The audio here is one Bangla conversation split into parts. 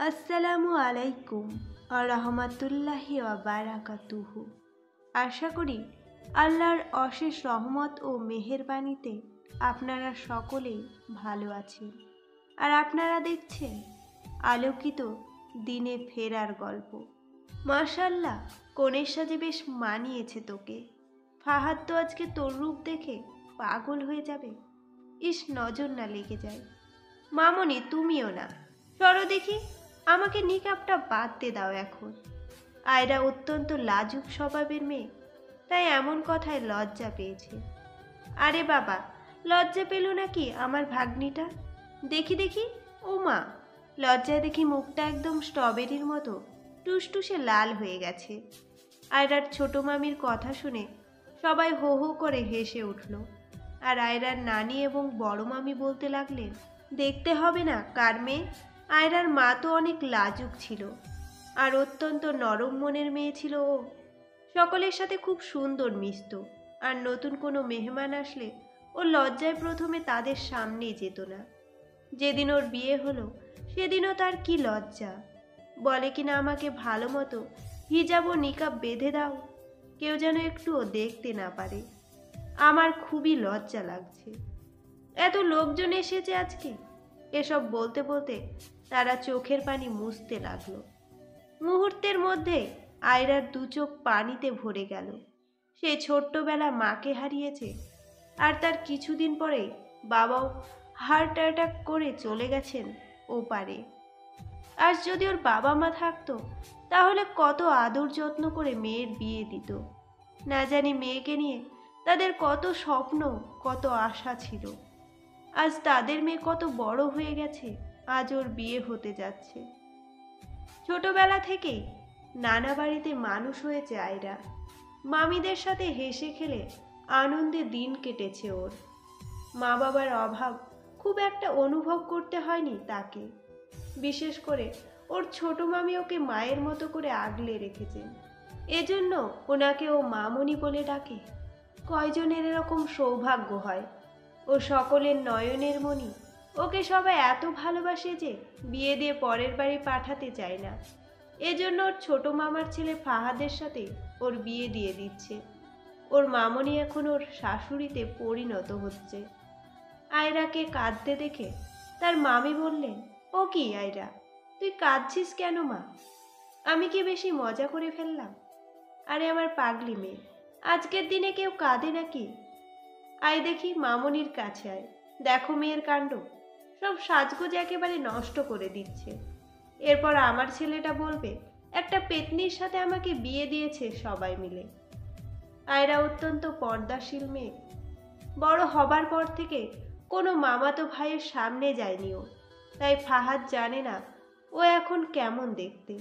আসসালামু আলাইকুম আরহামাতুল্লাহি ওয়া বারাকাতুহু। আশা করি আল্লাহর অশেষ রহমত ও মেহেরবানিতে আপনারা সকলেই ভালো আছেন। আর আপনারা দেখছেন আলোকিত দিনে ফেরার গল্প। মাশাআল্লাহ, কনের সাজে বেশ মানিয়েছে তোকে। ফাহাদ তো আজকে তোর রূপ দেখে পাগল হয়ে যাবে। ইস, নজর না লেগে যায়। মামনি, তুমিও না, সরো দেখি। আমাকে নিকাবটা বাঁধতে দাও এখন। আয়রা অত্যন্ত লাজুক স্বভাবের মেয়ে, তাই এমন কথায় লজ্জা পেয়েছে। আরে বাবা, লজ্জা পেল নাকি আমার ভাগ্নিটা? দেখি দেখি। ও মা, লজ্জায় দেখি মুখটা একদম স্ট্রবেরির মতো টুসটুসে লাল হয়ে গেছে। আয়রার ছোট মামির কথা শুনে সবাই হো হো করে হেসে উঠল। আর আয়রার নানি এবং বড় মামি বলতে লাগলেন, দেখতে হবে না কার মেয়ে? আয়রার মা তো অনেক লাজুক ছিল, আর অত্যন্ত নরম মনের মেয়ে ছিল ও। সকলের সাথে খুব সুন্দর মিশত, আর নতুন কোনো মেহমান আসলে ও লজ্জায় প্রথমে তাদের সামনেই যেত না। যেদিন ওর বিয়ে হলো সেদিনও তার কি লজ্জা! বলে কিনা, আমাকে ভালো মতো হিজাব ও নিকাব বেঁধে দাও, কেউ যেন একটুও দেখতে না পারে। আমার খুবই লজ্জা লাগছে। এত লোকজন এসেছে আজকে। এসব বলতে বলতে তারা চোখের পানি মুছতে লাগলো। মুহূর্তের মধ্যে আয়রার দু চোখ পানিতে ভরে গেল। সে ছোট্টবেলা মাকে হারিয়েছে, আর তার কিছুদিন পরে বাবাও হার্ট অ্যাটাক করে চলে গেছেন ওপারে। আজ যদি ওর বাবা মা থাকতো, তাহলে কত আদর যত্ন করে মেয়ের বিয়ে দিত। না জানি মেয়েকে নিয়ে তাদের কত স্বপ্ন, কত আশা ছিল। আজ তাদের মেয়ে কত বড় হয়ে গেছে, আজ ওর বিয়ে হতে যাচ্ছে। ছোটবেলা থেকেই নানা বাড়িতে মানুষ হয়েছে আয়রা। মামিদের সাথে হেসে খেলে আনন্দে দিন কেটেছে ওর। মা বাবার অভাব খুব একটা অনুভব করতে হয়নি তাকে। বিশেষ করে ওর ছোট মামি ওকে মায়ের মতো করে আগলে রেখেছেন। এজন্য ওনাকে ও মামনি বলে ডাকে। কয়জনের এরকম সৌভাগ্য হয়? ও সকলের নয়নের মণি। ওকে সবাই এত ভালোবাসে যে বিয়ে দিয়ে পরের বাড়ি পাঠাতে চায় না। এজন্য ওর ছোট মামার ছেলে ফাহাদের সাথে ওর বিয়ে দিয়ে দিচ্ছে। ওর মামনি এখন ওর শাশুড়িতে পরিণত হচ্ছে। আয়রাকে কাঁদতে দেখে তার মামি বললেন, ও কি আয়রা, তুই কাঁদছিস কেন মা? আমি কি বেশি মজা করে ফেললাম? আরে আমার পাগলি মেয়ে, আজকের দিনে কেউ কাঁদে নাকি? আয় দেখি, মামনির কাছে আয়। দেখো মেয়ের কাণ্ড, সব সাজগোজ একেবারে নষ্ট করে দিচ্ছে। এরপর আমার ছেলেটা বলবে একটা পেতনির সাথে আমাকে বিয়ে দিয়েছে সবাই মিলে। আয়রা অত্যন্ত পর্দাশীল মেয়ে। বড় হবার পর থেকে কোনো মামাতো ভাইয়ের সামনে যায়নি ও, তাই ফাহাদ জানে না ও এখন কেমন দেখতে।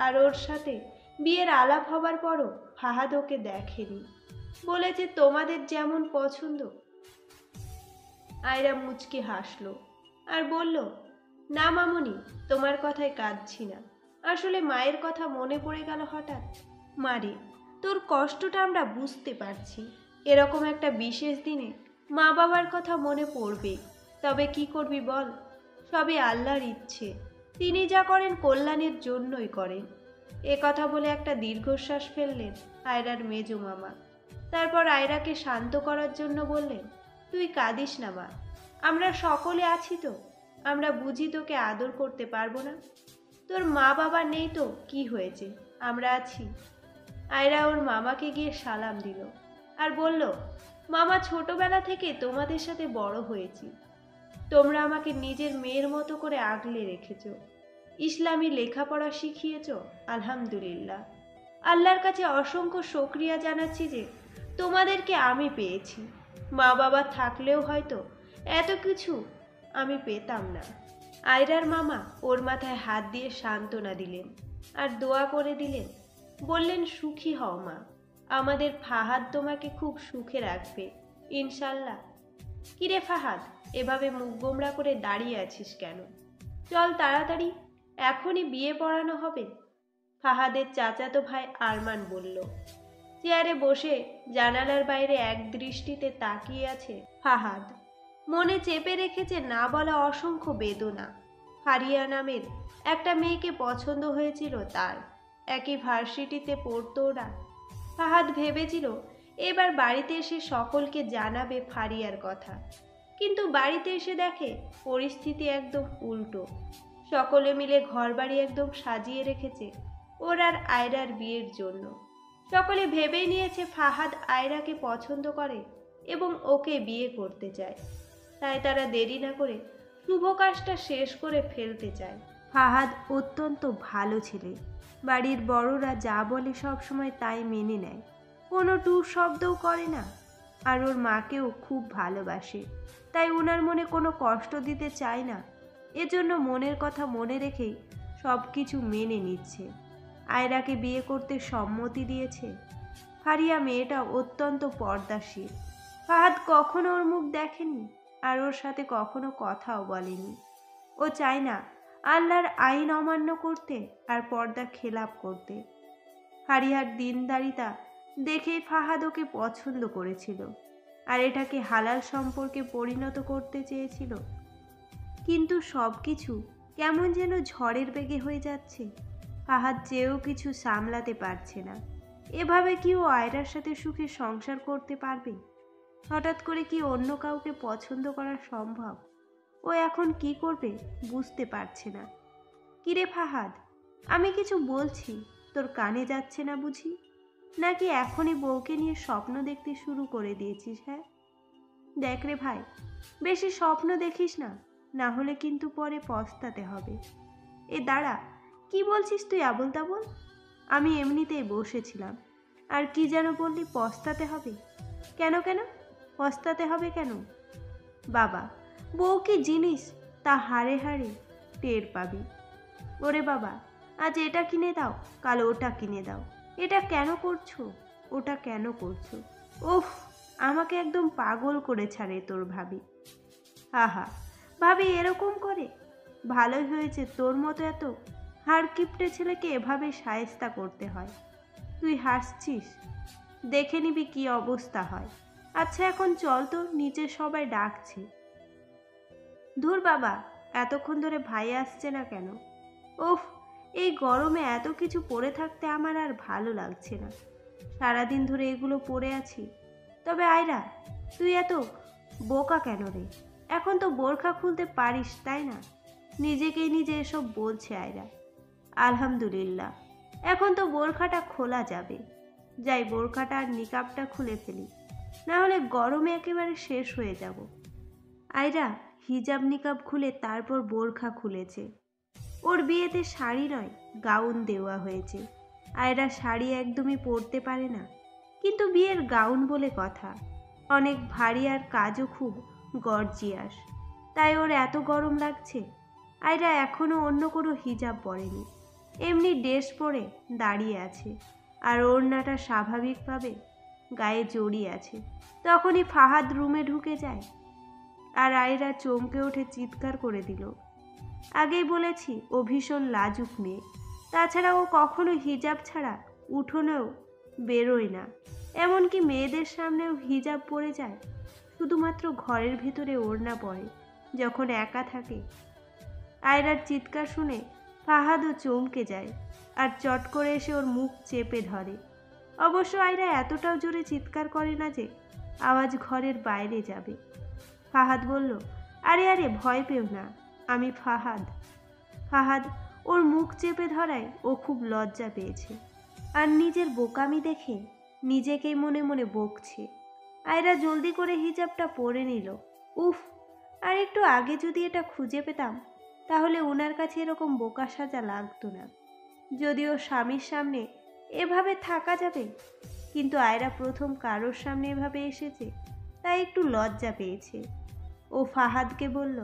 আর ওর সাথে বিয়ের আলাপ হবার পরও ফাহাদ ওকে দেখেনি। বলেছে তোমাদের যেমন পছন্দ। আয়রা মুচকি হাসলো আর বলল, না মামনি, তোমার কথায় কাঁদছি না। আসলে মায়ের কথা মনে পড়ে গেল হঠাৎ। মারে, তোর কষ্টটা আমরা বুঝতে পারছি। এরকম একটা বিশেষ দিনে মা বাবার কথা মনে পড়বে, তবে কি করবি বল? সবই আল্লাহর ইচ্ছে। তিনি যা করেন কল্যাণের জন্যই করেন। এ কথা বলে একটা দীর্ঘশ্বাস ফেললেন আয়রার মেজো মামা। তারপর আয়রাকে শান্ত করার জন্য বললেন, তুই কাঁদিস না মা, আমরা সকলে আছি তো। আমরা বুঝি তোকে আদর করতে পারবো না? তোর মা বাবা নেই তো কি হয়েছে, আমরা আছি। আয়রা ওর মামাকে গিয়ে সালাম দিল আর বলল, মামা, ছোটবেলা থেকে তোমাদের সাথে বড় হয়েছি। তোমরা আমাকে নিজের মেয়ের মতো করে আগলে রেখেছ। ইসলামী লেখাপড়া শিখিয়েছ, আলহামদুলিল্লাহ। আল্লাহর কাছে অসংখ্য শুকরিয়া জানাচ্ছি যে তোমাদেরকে আমি পেয়েছি। মা বাবা থাকলেও হয়তো এত কিছু আমি পেতাম না। আয়রার মামা ওর মাথায় হাত দিয়ে সান্ত্বনা দিলেন আর দোয়া করে দিলেন। বললেন, সুখী হও মা, আমাদের ফাহাদ তোমাকে খুব সুখে রাখবে ইনশাল্লাহ। কিরে ফাহাদ, এভাবে মুখ গোমড়া করে দাঁড়িয়ে আছিস কেন? চল তাড়াতাড়ি, এখনই বিয়ে পড়ানো হবে। ফাহাদের চাচাতো ভাই আরমান বলল। চেয়ারে বসে জানালার বাইরে এক দৃষ্টিতে তাকিয়ে আছে ফাহাদ। মনে চেপে রেখেছে না বলা অসংখ্য বেদনা। ফারিয়া নামের একটা মেয়েকে পছন্দ হয়েছিল তার। একই ভার্সিটিতে পড়তো ওরা। ফাহাদ ভেবেছিল এবার বাড়িতে এসে সকলকে জানাবে ফারিয়ার কথা, কিন্তু বাড়িতে এসে দেখে পরিস্থিতি একদম উল্টো। সকলে মিলে ঘরবাড়ি একদম সাজিয়ে রেখেছে ওর আর আয়রার বিয়ের জন্য। সকলে ভেবেই নিয়েছে ফাহাদ আয়রাকে পছন্দ করে এবং ওকে বিয়ে করতে চায়, তাই তারা দেরি না করে শুভ কাজটা শেষ করে ফেলতে চায়। ফাহাদ অত্যন্ত ভালো ছেলে, বাড়ির বড়রা যা বলে সব সময় তাই মেনে নেয়, কোনো টুর শব্দও করে না। আর ওর মাকেও খুব ভালোবাসে, তাই ওনার মনে কোনো কষ্ট দিতে চায় না। এজন্য মনের কথা মনে রেখেই সব কিছু মেনে নিচ্ছে। আয়রাকে বিয়ে করতে সম্মতি দিয়েছে। ফারিয়া মেয়েটা অত্যন্ত পর্দাশীল। ফাহাদ কখনো ওর মুখ দেখেনি আর ওর সাথে কখনো কথাও বলেনি। ও চায় না আল্লাহর আইন অমান্য করতে আর পর্দা খেলাপ করতে। ফারিয়ার দিনদারিতা দেখেই ফাহাদ ওকে পছন্দ করেছিল আর এটাকে হালাল সম্পর্কে পরিণত করতে চেয়েছিল। কিন্তু সব কিছু কেমন যেন ঝড়ের বেগে হয়ে যাচ্ছে। ফাহাদ চেয়েও কিছু সামলাতে পারছে না। এভাবে কি ও আয়রার সাথে সুখে সংসার করতে পারবে? হঠাৎ করে কি অন্য কাউকে পছন্দ করা সম্ভব? ও এখন কি করবে বুঝতে পারছে না। কিরে ফাহাদ, আমি কিছু বলছি, তোর কানে যাচ্ছে না বুঝি? নাকি এখনই বউকে নিয়ে স্বপ্ন দেখতে শুরু করে দিয়েছিস? হ্যাঁ দেখ রে ভাই, বেশি স্বপ্ন দেখিস না, না হলে কিন্তু পরে পস্তাতে হবে। এ দাঁড়া, কি বলছিস তুই আবোল তাবোল? আমি এমনিতেই বসেছিলাম। আর কি যেন বললি পস্তাতে হবে? কেন কেন পস্তাতে হবে কেন? বাবা, বউ কি জিনিস তা হাড়ে হাড়ে টের পাবি। ওরে বাবা, আজ এটা কিনে দাও, কাল ওটা কিনে দাও, এটা কেন করছো, ওটা কেন করছো? ওফ, আমাকে একদম পাগল করে ছাড়ে তোর ভাবি। আহা, ভাবি এরকম করে? ভালোই হয়েছে তোর মতো এত হাড় কিপটে ছেলেকে এভাবে শায়েস্তা করতে হয়। তুই হাসছিস, দেখে নিবি কি অবস্থা হয়। আচ্ছা এখন চল তো, নিচে সবাই ডাকছে। ধুর বাবা, এতক্ষণ ধরে ভাই আসছে না কেন? ওফ, এই গরমে এত কিছু পরে থাকতে আমার আর ভালো লাগছে না। সারাদিন ধরে এগুলো পরে আছি। তবে আয়রা, তুই এত বোকা কেন রে? এখন তো বোরখা খুলতে পারিস তাই না? নিজেকেই নিজে এসব বলছে আয়রা। আলহামদুলিল্লাহ, এখন তো বোরখাটা খোলা যাবে। যাই বোরখাটা আর নিকাবটা খুলে ফেলি, না হলে গরমে একেবারে শেষ হয়ে যাব। আয়রা হিজাব নিকাব খুলে তারপর বোরখা খুলেছে। ওর বিয়েতে শাড়ি নয় গাউন দেওয়া হয়েছে। আয়রা শাড়ি একদমই পরতে পারে না, কিন্তু বিয়ের গাউন বলে কথা, অনেক ভারী আর কাজও খুব গর্জিয়াস, তাই ওর এত গরম লাগছে। আয়রা এখনো অন্য কোনো হিজাব পরেনি, এমনি ড্রেস পরে দাঁড়িয়ে আছে আর ওড়নাটা স্বাভাবিকভাবে গায়ে জড়িয়ে আছে। তখনই ফাহাদ রুমে ঢুকে যায় আর আয়রা চমকে উঠে চিৎকার করে দিল। আগেই বলেছি ও ভীষণ লাজুক মেয়ে, তাছাড়া ও কখনো হিজাব ছাড়া উঠোনেও বেরোয় না, এমনকি মেয়েদের সামনেও হিজাব পরে যায়, শুধুমাত্র ঘরের ভিতরে ওড়না পরে যখন একা থাকে। আয়রার চিৎকার শুনে ফাহাদও চমকে যায় আর চট করে এসে ওর মুখ চেপে ধরে। অবশ্য আয়রা এতটাও জোরে চিৎকার করে না যে আওয়াজ ঘরের বাইরে যাবে। ফাহাদ বলল, আরে আরে ভয় পেও না, আমি ফাহাদ। ফাহাদ ওর মুখ চেপে ধরায় ও খুব লজ্জা পেয়েছে আর নিজের বোকামি দেখে নিজেকেই মনে মনে বকছে। আয়রা জলদি করে হিজাবটা পরে নিল। উফ, আর একটু আগে যদি এটা খুঁজে পেতাম তাহলে ওনার কাছে এরকম বোকা সাজা লাগতো না। যদিও স্বামীর সামনে এভাবে থাকা যাবে, কিন্তু আয়রা প্রথম কারোর সামনে এভাবে এসেছে, তাই একটু লজ্জা পেয়েছে। ও ফাহাদকে বলল,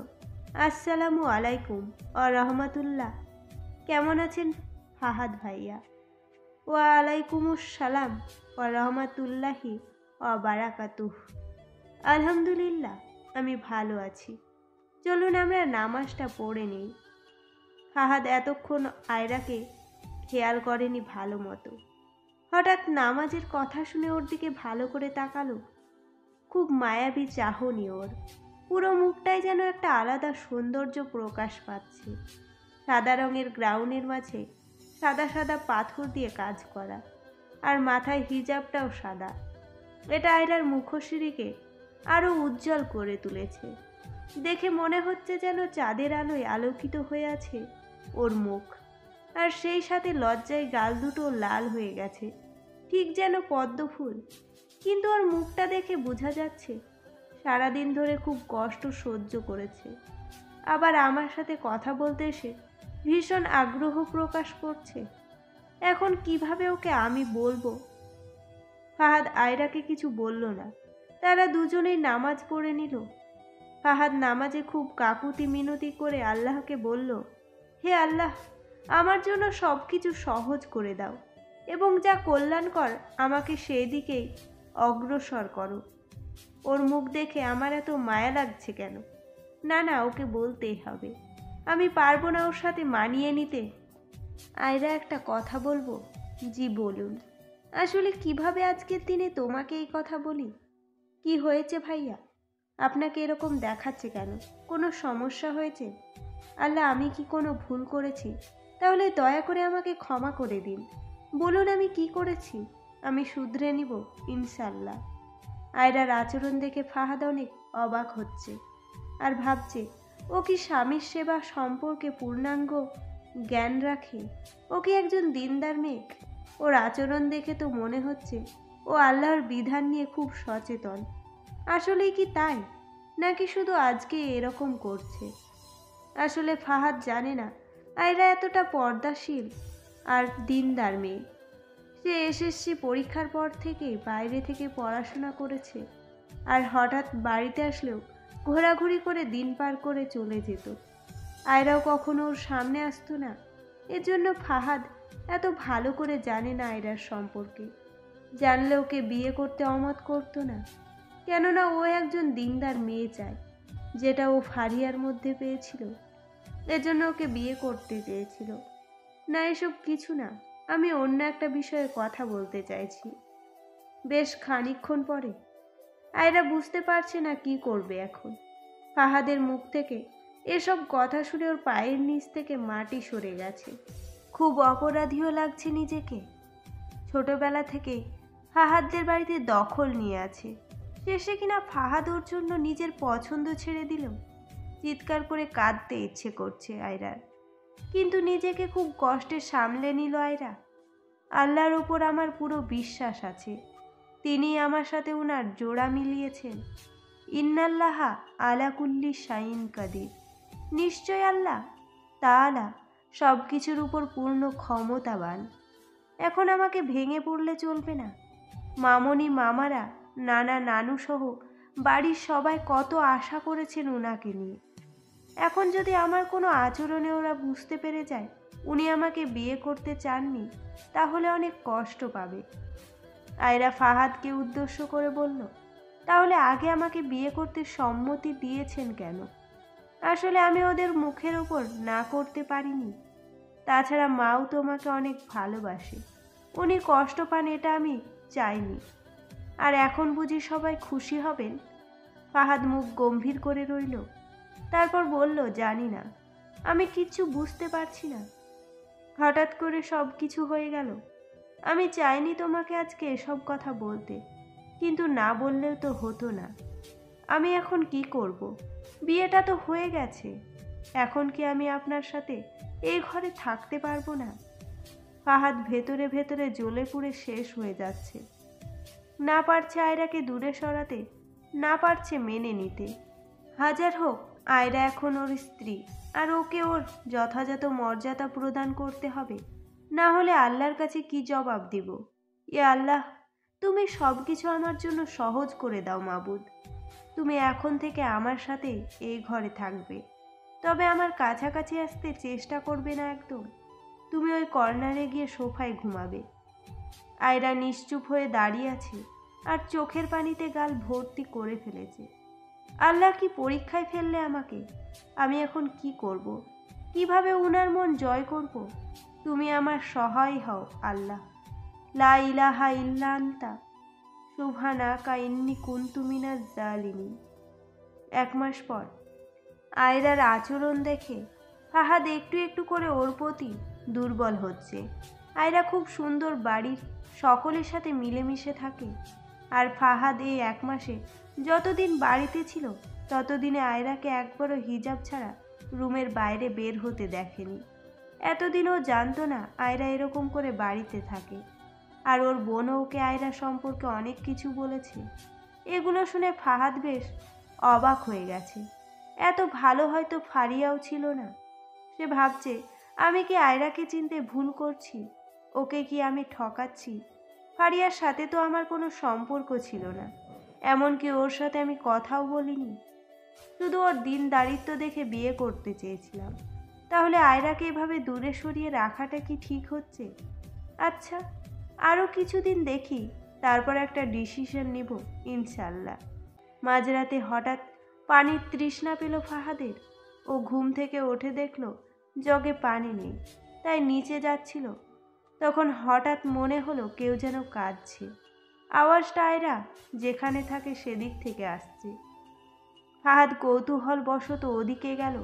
আসসালামু আলাইকুম ও রহমতুল্লাহ, কেমন আছেন ফাহাদ ভাইয়া? ওয়ালাইকুমুস সালাম ও রহমতুল্লাহি ও বারাকাতুহ। আলহামদুলিল্লাহ, আমি ভালো আছি। চলুন আমরা নামাজটা পড়ে নিই। ফাহাদ এতক্ষণ আয়রাকে খেয়াল করেনি ভালো মতো। হঠাৎ নামাজের কথা শুনে ওর দিকে ভালো করে তাকালো। খুব মায়াবী চাহনি ওর। পুরো মুখটাই যেন একটা আলাদা সৌন্দর্য প্রকাশ পাচ্ছে। সাদা রঙের গ্রাউন্ডের মাঝে সাদা সাদা পাথর দিয়ে কাজ করা, আর মাথায় হিজাবটাও সাদা। এটা আয়রার মুখশ্রীকে আরো উজ্জ্বল করে তুলেছে। দেখে মনে হচ্ছে যেন চাঁদের আলোয় আলোকিত হয়ে আছে ওর মুখ, আর সেই সাথে লজ্জায় গাল দুটো লাল হয়ে গেছে, ঠিক যেন পদ্ম ফুল। কিন্তু ওর মুখটা দেখে বোঝা যাচ্ছে সারাদিন ধরে খুব কষ্ট সহ্য করেছে। আবার আমার সাথে কথা বলতে এসে ভীষণ আগ্রহ প্রকাশ করছে। এখন কিভাবে ওকে আমি বলবো? ফাহাদ আয়রাকে কিছু বলল না। তারা দুজনেই নামাজ পড়ে নিল। ফাহাদ নামাজে খুব কাকুতি মিনতি করে আল্লাহকে বলল, হে আল্লাহ, আমার জন্য সব কিছু সহজ করে দাও এবং যা কল্যাণকর আমাকে সেই দিকেই অগ্রসর করো। ওর মুখ দেখে আমার এত মায়া লাগছে কেন? না না, ওকে বলতেই হবে। আমি পারবো না ওর সাথে মানিয়ে নিতে। আয়রা, একটা কথা বলবো? জি বলুন। আসলে কিভাবে আজকের দিনে তোমাকে এই কথা বলি? কি হয়েছে ভাইয়া? আপনাকে এরকম দেখাচ্ছে কেন? কোনো সমস্যা হয়েছে? আল্লাহ, আমি কি কোনো ভুল করেছি? তাহলে দয়া করে আমাকে ক্ষমা করে দিন। বলুন আমি কি করেছি, আমি শুধরে নিব ইনশাল্লাহ। আয়রার আচরণ দেখে ফাহাদ অনেক অবাক হচ্ছে আর ভাবছে ও কি স্বামীর সেবা সম্পর্কে পূর্ণাঙ্গ জ্ঞান রাখে? ও কি একজন দিনদার মেয়ে? ওর আচরণ দেখে তো মনে হচ্ছে ও আল্লাহর বিধান নিয়ে খুব সচেতন। আসলেই কি তাই, নাকি শুধু আজকে এরকম করছে? আসলে ফাহাদ জানে না আয়রা এতটা পর্দাশীল আর দিনদার মেয়ে। সে এসএসসি পরীক্ষার পর থেকে বাইরে থেকে পড়াশোনা করেছে, আর হঠাৎ বাড়িতে আসলেও ঘোরাঘুরি করে দিন পার করে চলে যেত। আয়রাও কখনো ওর সামনে আসতো না। এজন্য ফাহাদ এত ভালো করে জানে না আয়রার সম্পর্কে। জানলে ওকে বিয়ে করতে অমত করতো না, কেননা ও একজন দিনদার মেয়ে চায়, যেটা ও ফারিয়ার মধ্যে পেয়েছিল। এজন্য ওকে বিয়ে করতে চেয়েছিল। না, এসব কিছু না, আমি অন্য একটা বিষয়ে কথা বলতে চাইছি। বেশ খানিকক্ষণ পরে আয়রা বুঝতে পারছে না কি করবে এখন। ফাহাদের মুখ থেকে এসব কথা শুনে ওর পায়ের নিচ থেকে মাটি সরে গেছে। খুব অপরাধীও লাগছে নিজেকে। ছোটবেলা থেকেই ফাহাদদের বাড়িতে দখল নিয়ে আছে, শেষে কিনা ফাহাদ ওর জন্য নিজের পছন্দ ছেড়ে দিল। চিৎকার করে কাঁদতে ইচ্ছে করছে আয়রার, কিন্তু নিজেকে খুব কষ্টে সামলে নিল আয়রা। আল্লাহর উপর আমার পুরো বিশ্বাস আছে, তিনি আমার সাথে উনার জোড়া মিলিয়েছেন। ইন্নাল্লাহা আলা কুল্লি শাইইন কাদির। নিশ্চয় আল্লাহ তাআলা সব কিছুর উপর পূর্ণ ক্ষমতাবান। এখন আমাকে ভেঙে পড়লে চলবে না। মামনি মামারা, নানা নানু সহ বাড়ির সবাই কত আশা করেছেন ওনাকে নিয়ে। এখন যদি আমার কোনো আচরণে ওরা বুঝতে পেরে যায় উনি আমাকে বিয়ে করতে চাননি, তাহলে অনেক কষ্ট পাবে। আয়রা ফাহাদকে উদ্দেশ্য করে বলল, তাহলে আগে আমাকে বিয়ে করতে সম্মতি দিয়েছেন কেন? আসলে আমি ওদের মুখের উপর না করতে পারিনি। তাছাড়া মাও তোমাকে অনেক ভালোবাসে, উনি কষ্ট পান এটা আমি চাইনি। আর এখন বুঝি সবাই খুশি হবেন? ফাহাদ মুখ গম্ভীর করে রইল, তারপর বলল, জানি না, আমি কিচ্ছু বুঝতে পারছি না। হঠাৎ করে সব কিছু হয়ে গেল। আমি চাইনি তোমাকে আজকে এসব কথা বলতে, কিন্তু না বললেও তো হতো না। আমি এখন কি করব? বিয়েটা তো হয়ে গেছে। এখন কি আমি আপনার সাথে এই ঘরে থাকতে পারবো না? ফাহাদ ভেতরে ভেতরে জ্বলে পুড়ে শেষ হয়ে যাচ্ছে। না পারছে আয়রাকে দূরে সরাতে, না পারছে মেনে নিতে। হাজার হোক আয়রা এখন ওর স্ত্রী, আর ওকে ওর যথাযথ মর্যাদা প্রদান করতে হবে, না হলে আল্লাহর কাছে কি জবাব দিব? ইয়া আল্লাহ, তুমি সব কিছু আমার জন্য সহজ করে দাও মাবুদ। তুমি এখন থেকে আমার সাথে এই ঘরে থাকবে, তবে আমার কাছাকাছি আসতে চেষ্টা করবে না একদম। তুমি ওই কর্নারে গিয়ে সোফায় ঘুমাবে। আয়রা নিশ্চুপ হয়ে দাঁড়িয়ে আছে আর চোখের পানিতে গাল ভর্তি করে ফেলেছে। আল্লাহ কি পরীক্ষায় ফেললে আমাকে? আমি এখন কি করব? কিভাবে উনার মন জয় করব? তুমি আমার সহায় হও আল্লাহ। লা ইলাহা ইল্লা আনতা সুবহানাকা ইন্নী কুনতু মিনাজ জালিমিন। 1 মাস পর আয়রার আচরণ দেখে ফাহাদ একটু একটু করে ওর প্রতি দুর্বল হচ্ছে। আয়রা খুব সুন্দর, বাড়ির সকলের সাথে মিলেমিশে থাকে। আর ফাহাদ এই 1 মাসে যতদিন বাড়িতে ছিল ততদিনে আয়রাকে একবারও হিজাব ছাড়া রুমের বাইরে বের হতে দেখেনি। এতদিন ও জানতো না আয়রা এরকম করে বাড়িতে থাকে। আর ওর বোনও ওকে আয়রা সম্পর্কে অনেক কিছু বলেছে। এগুলো শুনে ফাহাদ বেশ অবাক হয়ে গেছে। এত ভালো হয়তো ফারিয়াও ছিল না। সে ভাবছে, আমি কি আয়রাকে চিনতে ভুল করছি? ওকে কি আমি ঠকাচ্ছি? ফারিয়ার সাথে তো আমার কোনো সম্পর্ক ছিল না, এমনকি ওর সাথে আমি কথাও বলিনি। শুধু ওর দিনদারিত্ব দেখে বিয়ে করতে চেয়েছিলাম। তাহলে আয়রাকে এভাবে দূরে সরিয়ে রাখাটা কি ঠিক হচ্ছে? আচ্ছা, আরও কিছুদিন দেখি, তারপর একটা ডিসিশন নিব ইনশাল্লাহ। মাঝরাতে হঠাৎ পানির তৃষ্ণা পেল ফাহাদের। ও ঘুম থেকে উঠে দেখল জগে পানি নেই, তাই নিচে যাচ্ছিল। তখন হঠাৎ মনে হলো কেউ যেন কাঁদছে। আওয়াজটা আয়রা যেখানে থাকে সেদিক থেকে আসছে। ফাহাদ কৌতূহল বশত ওদিকে গেল।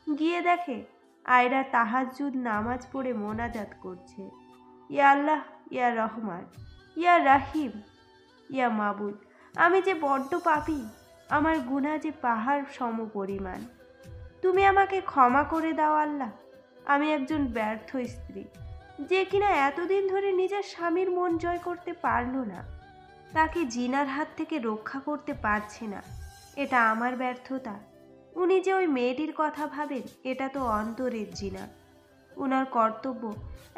গিয়ে দেখে আয়রা তাহাজ্জুদ নামাজ পড়ে মোনাজাত করছে। ইয়া আল্লাহ, ইয়া রহমান, ইয়া রাহিম, ইয়া মাবুদ, আমি যে বড্ড পাপী, আমার গুনাহ যে পাহাড় সম পরিমাণ। তুমি আমাকে ক্ষমা করে দাও আল্লাহ। আমি একজন ব্যর্থ স্ত্রী, যে কিনা এতদিন ধরে নিজের স্বামীর মন জয় করতে পারল না, তাকে জিনার হাত থেকে রক্ষা করতে পারছে না। এটা আমার ব্যর্থতা। উনি যে ওই মেয়েটির কথা ভাবেন, এটা তো অন্তরের জিনা। উনার কর্তব্য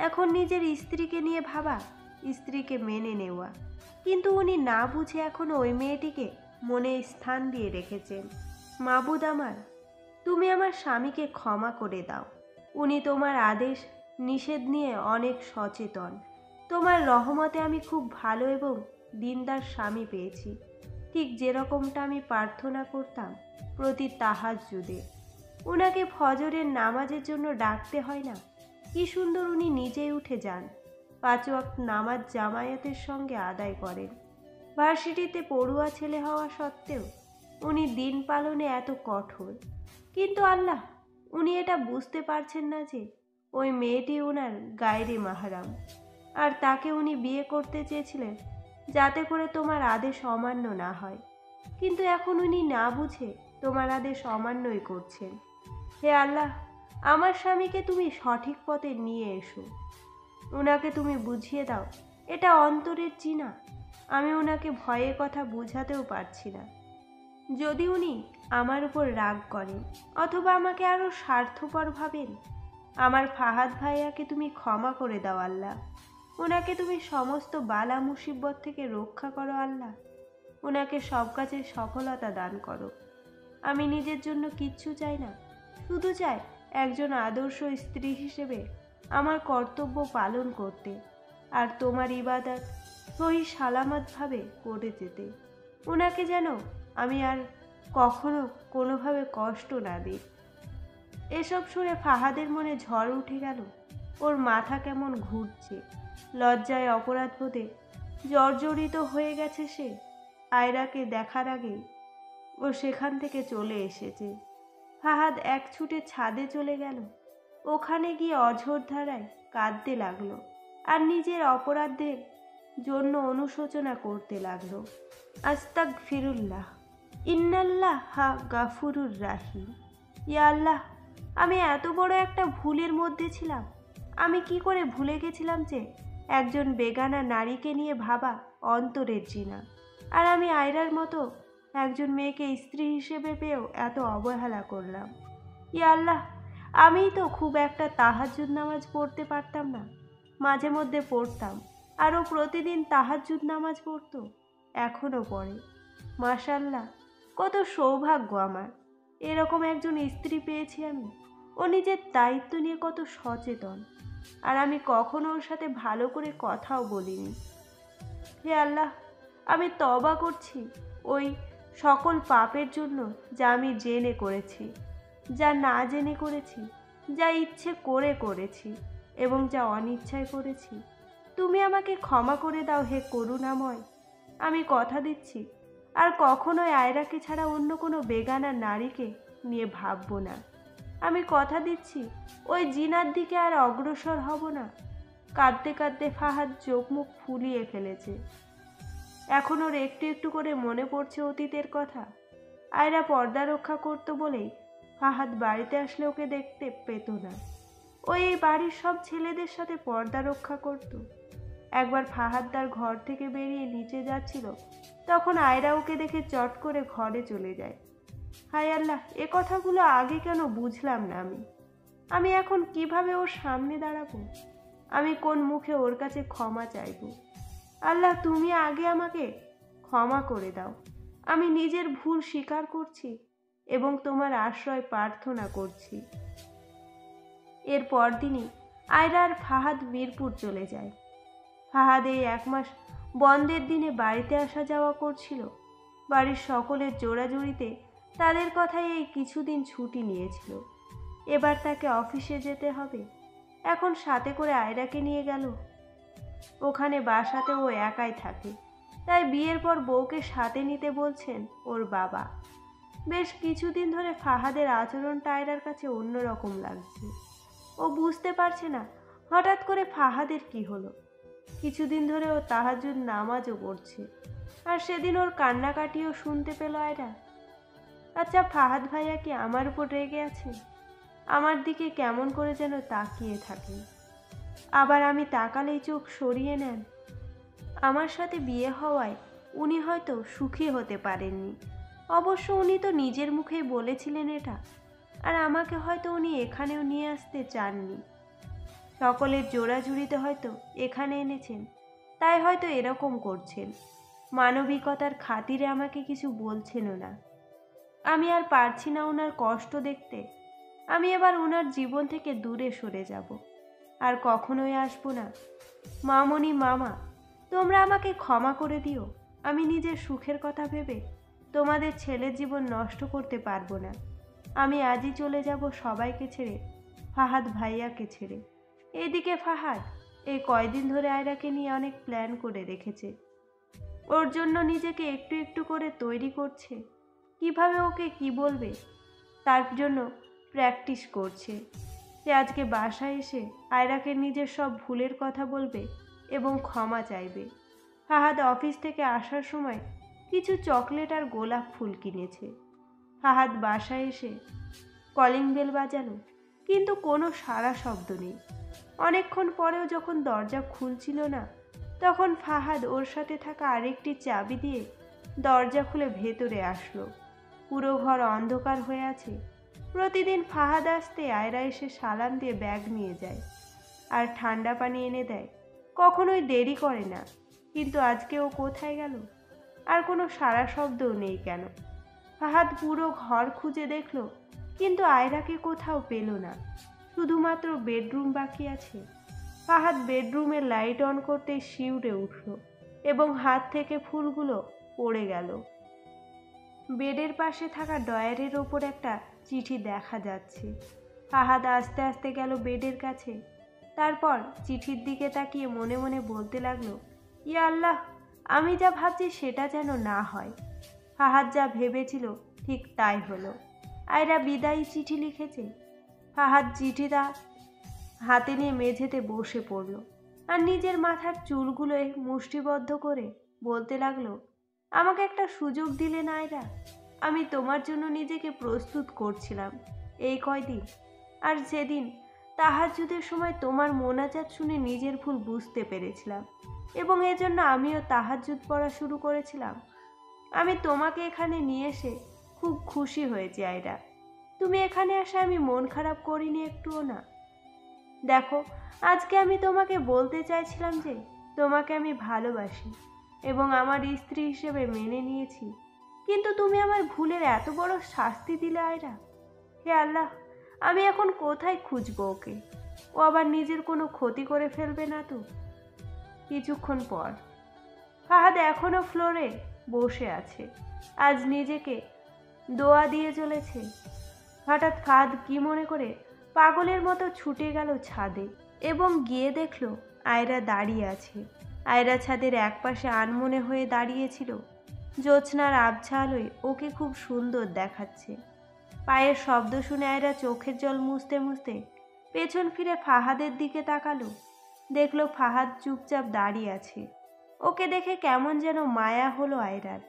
এখন নিজের স্ত্রীকে নিয়ে ভাবা, স্ত্রীকে মেনে নেওয়া। কিন্তু উনি না বুঝে এখনো ওই মেয়েটিকে মনে স্থান দিয়ে রেখেছেন। মাবুদ আমার, তুমি আমার স্বামীকে ক্ষমা করে দাও। উনি তোমার আদেশ নিষেধ নিয়ে অনেক সচেতন। তোমার রহমতে আমি খুব ভালো এবং দিনদার স্বামী পেয়েছি, ঠিক যেরকমটা আমি প্রার্থনা করতাম প্রতি তাহাজ্জুদে। উনাকে ফজরের নামাজের জন্য ডাকতে হয় না। কি সুন্দর উনি নিজেই উঠে যান, 5 ওয়াক্ত নামাজ জামায়াতের সঙ্গে আদায় করেন। ভার্সিটিতে পড়ুয়া ছেলে হওয়া সত্ত্বেও উনি দিন পালনে এত কঠোর। কিন্তু আল্লাহ, উনি এটা বুঝতে পারছেন না যে ওই মেয়েটি ওনার গায়রে মাহরাম, আর তাকে উনি বিয়ে করতে চেয়েছিলেন যাতে করে তোমার আদেশ অমান্য না হয়। কিন্তু এখন উনি না বুঝে তোমার আদেশ অমান্যই করছেন। হে আল্লাহ, আমার স্বামীকে তুমি সঠিক পথে নিয়ে এসো। ওনাকে তুমি বুঝিয়ে দাও এটা অন্তরের চিনা। আমি ওনাকে ভয়ে কথা বুঝাতেও পারছি না। যদি উনি আমার উপর রাগ করেন অথবা আমাকে আরও স্বার্থপর ভাবেন, আমার ফাহাদ ভাইয়াকে তুমি ক্ষমা করে দাও আল্লাহ। ওনাকে তুমি সমস্ত বালা মুসিবত থেকে রক্ষা করো আল্লাহ। ওনাকে সব কাজে সফলতা দান করো। আমি নিজের জন্য কিচ্ছু চাই না, শুধু চাই একজন আদর্শ স্ত্রী হিসেবে আমার কর্তব্য পালন করতে, আর তোমার ইবাদত সহি সালামতভাবে করে যেতে। ওনাকে যেন আমি আর কখনো কোনোভাবে কষ্ট না দিই। এসব শুনে ফাহাদের মনে ঝড় উঠে গেল। ওর মাথা কেমন ঘুরছে। লজ্জায় অপরাধবোধে জর্জরিত হয়ে গেছে সে। আয়রাকে দেখার আগেই ও সেখান থেকে চলে এসেছে। ফাহাদ এক ছুটে ছাদে চলে গেল। ওখানে গিয়ে অঝোর ধারায় কাঁদতে লাগলো আর নিজের অপরাধের জন্য অনুশোচনা করতে লাগলো। আস্তাগফিরুল্লাহ, ইন্নাল্লাহা গাফুরুর রাহিম। ইয়া আল্লাহ, আমি এত বড় একটা ভুলের মধ্যে ছিলাম। আমি কি করে ভুলে গেছিলাম যে একজন বেগানা নারীকে নিয়ে ভাবা অন্তরের জিনা, আর আমি আয়রার মতো একজন মেয়েকে স্ত্রী হিসেবে পেয়েও এত অবহেলা করলাম। ইয়া আল্লাহ, আমিই তো খুব একটা তাহাজ্জুদ নামাজ পড়তে পারতাম না। মাঝে মধ্যে পড়তাম, আরও প্রতিদিন তাহাজ্জুদ নামাজ পড়তো, এখনও পড়ে। মাশাআল্লাহ, কত সৌভাগ্য আমার। এরকম একজন স্ত্রী পেয়েছি আমি। ও নিজের দায়িত্ব নিয়ে কত সচেতন, আর আমি কখনো ওর সাথে ভালো করে কথাও বলিনি। হে আল্লাহ, আমি তওবা করছি ওই সকল পাপের জন্য যা আমি জেনে করেছি, যা না জেনে করেছি, যা ইচ্ছে করে করেছি এবং যা অনিচ্ছায় করেছি। তুমি আমাকে ক্ষমা করে দাও হে করুণাময়। আমি কথা দিচ্ছি আর কখনোই আয়রাকে ছাড়া অন্য কোনো বেগানা নারীকে নিয়ে ভাববো না। আমি কথা দিচ্ছি ওই জিনার দিকে আর অগ্রসর হব না। কাঁদতে কাঁদতে ফাহাদ চোখ মুখ ফুলিয়ে ফেলেছে। এখন ওর একটু একটু করে মনে পড়ছে অতীতের কথা। আয়রা পর্দা রক্ষা করতো বলেই ফাহাদ বাড়িতে আসলে ওকে দেখতে পেত না। ও এই বাড়ির সব ছেলেদের সাথে পর্দা রক্ষা করত। একবার ফাহাদ তার ঘর থেকে বেরিয়ে নিচে যাচ্ছিল, তখন আয়রা ওকে দেখে চট করে ঘরে চলে যায়। হায় আল্লাহ, এ কথাগুলো আগে কেন বুঝলাম না আমি এখন কিভাবে ওর সামনে দাঁড়াবো? আমি কোন মুখে ওর কাছে ক্ষমা চাইব? আল্লাহ, তুমি আগে আমাকে ক্ষমা করে দাও। আমি নিজের ভুল স্বীকার করছি এবং তোমার আশ্রয় প্রার্থনা করছি। এর পরদিনই আয়রা আর ফাহাদ মিরপুর চলে যায়। ফাহাদ এই 1 মাস বন্ধের দিনে বাড়িতে আসা যাওয়া করছিল। বাড়ির সকলের জোড়াজুড়িতে তাদের কথায় এই কিছুদিন ছুটি নিয়েছিল। এবার তাকে অফিসে যেতে হবে। এখন সাথে করে আয়রাকে নিয়ে গেল। ওখানে বাসাতে ও একাই থাকে, তাই বিয়ের পর বউকে সাথে নিতে বলছেন ওর বাবা। বেশ কিছুদিন ধরে ফাহাদের আচরণটা আয়রার কাছে অন্যরকম লাগছে। ও বুঝতে পারছে না হঠাৎ করে ফাহাদের কি হলো। কিছুদিন ধরে ও তাহাজ্জুদ নামাজও পড়ছে, আর সেদিন ওর কান্নাকাটিও শুনতে পেল আয়রা। আচ্ছা, ফাহাদ ভাইয়া কি আমার উপর রেগে আছে? আমার দিকে কেমন করে যেন তাকিয়ে থাকেন, আবার আমি তাকালেই চোখ সরিয়ে নেন। আমার সাথে বিয়ে হওয়ায় উনি হয়তো সুখী হতে পারেননি। অবশ্য উনি তো নিজের মুখেই বলেছিলেন এটা, আর আমাকে হয়তো উনি এখানেও নিয়ে আসতে চাননি। সকলের জোড়াজুড়িতে হয়তো এখানে এনেছেন, তাই হয়তো এরকম করছেন। মানবিকতার খাতিরে আমাকে কিছু বলছেনও না। আমি আর পারছি না ওনার কষ্ট দেখতে। আমি এবার ওনার জীবন থেকে দূরে সরে যাব, আর কখনোই আসবো না। মামনি, মামা, তোমরা আমাকে ক্ষমা করে দিও। আমি নিজের সুখের কথা ভেবে তোমাদের ছেলের জীবন নষ্ট করতে পারবো না। আমি আজই চলে যাব সবাইকে ছেড়ে, ফাহাদ ভাইয়াকে ছেড়ে। এদিকে ফাহাদ এই কয়দিন ধরে আয়রাকে নিয়ে অনেক প্ল্যান করে রেখেছে। ওর জন্য নিজেকে একটু একটু করে তৈরি করছে। কিভাবে ওকে কি বলবে তার জন্য প্র্যাকটিস করছে। সে আজকে বাসায় এসে আয়রাকে নিজের সব ভুলের কথা বলবে এবং ক্ষমা চাইবে। ফাহাদ অফিস থেকে আসার সময় কিছু চকলেট আর গোলাপ ফুল কিনেছে। ফাহাদ বাসায় এসে কলিং বেল বাজালো, কিন্তু কোনো সাড়া শব্দ নেই। অনেকক্ষণ পরেও যখন দরজা খুলছিল না, তখন ফাহাদ ওর সাথে থাকা আরেকটি চাবি দিয়ে দরজা খুলে ভেতরে আসলো। পুরো ঘর অন্ধকার হয়ে আছে। প্রতিদিন ফাহাদ আসতে আয়রা এসে সালাম দিয়ে ব্যাগ নিয়ে যায় আর ঠান্ডা পানি এনে দেয়। কখনোই দেরি করে না, কিন্তু আজকে ও কোথায় গেল? আর কোনো সাড়া শব্দও নেই কেন? ফাহাদ পুরো ঘর খুঁজে দেখলো, কিন্তু আয়রাকে কোথাও পেল না। শুধুমাত্র বেডরুম বাকি আছে। ফাহাদ বেডরুমের লাইট অন করতে শিউরে উঠল এবং হাত থেকে ফুলগুলো পড়ে গেল। বেডের পাশে থাকা ড্রয়ারের ওপর একটা চিঠি দেখা যাচ্ছে। ফাহাদ আস্তে আস্তে গেল বেডের কাছে। তারপর চিঠির দিকে তাকিয়ে মনে মনে বলতে লাগলো, ইয়া আল্লাহ, আমি যা ভাবছি সেটা যেন না হয়। ফাহাদ যা ভেবেছিল ঠিক তাই হলো। আয়রা বিদায়ী চিঠি লিখেছে। ফাহাদ চিঠিটা হাতে নিয়ে মেঝেতে বসে পড়ল আর নিজের মাথার চুলগুলোয় মুষ্টিবদ্ধ করে বলতে লাগলো, আমাকে একটা সুযোগ দিলে না আয়রা? আমি তোমার জন্য নিজেকে প্রস্তুত করছিলাম এই কয়দিন। আর সেদিন তাহাজ্জুদের সময় তোমার মোনাজাত শুনে নিজের ভুল বুঝতে পেরেছিলাম এবং এজন্য আমিও তাহাজ্জুদ পড়া শুরু করেছিলাম। আমি তোমাকে এখানে নিয়ে এসে খুব খুশি হয়েছি আয়রা। তুমি এখানে আসে আমি মন খারাপ করিনি একটুও না। দেখো, আজকে আমি তোমাকে বলতে চাইছিলাম যে তোমাকে আমি ভালোবাসি এবং আমার স্ত্রী হিসেবে মেনে নিয়েছি, কিন্তু তুমি আমার ভুলের এত বড় শাস্তি দিলে আয়রা। হে আল্লাহ, আমি এখন কোথায় খুঁজবো ওকে? ও আবার নিজের কোনো ক্ষতি করে ফেলবে না তো? কিছুক্ষণ পর ফাহাদ এখনো ফ্লোরে বসে আছে। আজ নিজেকে দোয়া দিয়ে চলেছে। হঠাৎ ফাহাদ কি মনে করে পাগলের মতো ছুটে গেল ছাদে এবং গিয়ে দেখলো আয়রা দাঁড়িয়ে আছে। আয়রা ছাদের একপাশে আনমনে হয়ে দাঁড়িয়েছিল। জ্যোৎস্নার আবছা আলোয় ওকে খুব সুন্দর দেখাচ্ছে। পায়ের শব্দ শুনে আয়রা চোখের জল মুছতে মুছতে পেছন ফিরে ফাহাদের দিকে তাকালো। দেখলো ফাহাদ চুপচাপ দাঁড়িয়ে আছে। ওকে দেখে কেমন যেন মায়া হলো আয়রার,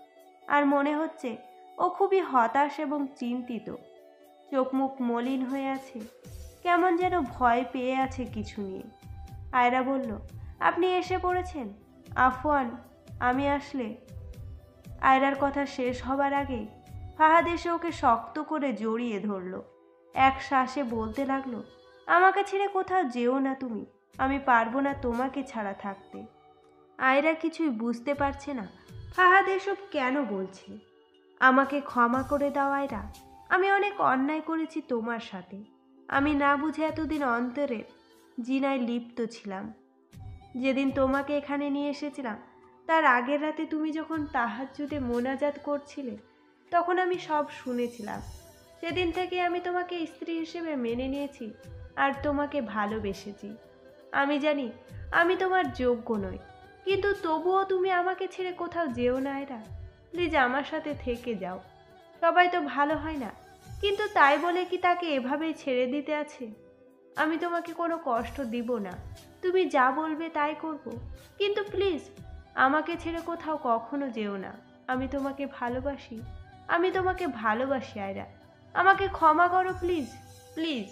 আর মনে হচ্ছে ও খুবই হতাশ এবং চিন্তিত। চোখ মুখ মলিন হয়ে আছে, কেমন যেন ভয় পেয়ে আছে কিছু নিয়ে। আয়রা বলল, আপনি এসে পড়েছেন, আফওয়ান, আমি আসলে। আয়রার কথা শেষ হবার আগে ফাহাদ এসে ওকে শক্ত করে জড়িয়ে ধরল। এক শ্বাসে বলতে লাগলো, আমাকে ছেড়ে কোথাও যেও না তুমি, আমি পারবো না তোমাকে ছাড়া থাকতে। আয়রা কিছুই বুঝতে পারছে না ফাহাদ এসব কেন বলছে। আমাকে ক্ষমা করে দাও আয়রা, আমি অনেক অন্যায় করেছি তোমার সাথে। আমি না বুঝে এতদিন অন্তরের জিনায় লিপ্ত ছিলাম। যেদিন তোমাকে এখানে নিয়ে এসেছিলাম তার আগের রাতে তুমি যখন তাহাজ্জুদে মোনাজাত করছিলে, তখন আমি সব শুনেছিলাম। সেদিন থেকে আমি তোমাকে স্ত্রী হিসেবে মেনে নিয়েছি আর তোমাকে ভালোবেসেছি। আমি জানি আমি তোমার যোগ্য নই, কিন্তু তবুও তুমি আমাকে ছেড়ে কোথাও যেও না আয়রা, প্লিজ আমার সাথে থেকে যাও। সবাই তো ভালো হয় না, কিন্তু তাই বলে কি তাকে এভাবেই ছেড়ে দিতে আছে? আমি তোমাকে কোনো কষ্ট দিব না, তুমি যা বলবে তাই করব, কিন্তু প্লিজ আমাকে ছেড়ে কোথাও কখনো যেও না। আমি তোমাকে ভালোবাসি, আমি তোমাকে ভালোবাসি আয়রা, আমাকে ক্ষমা করো প্লিজ, প্লিজ।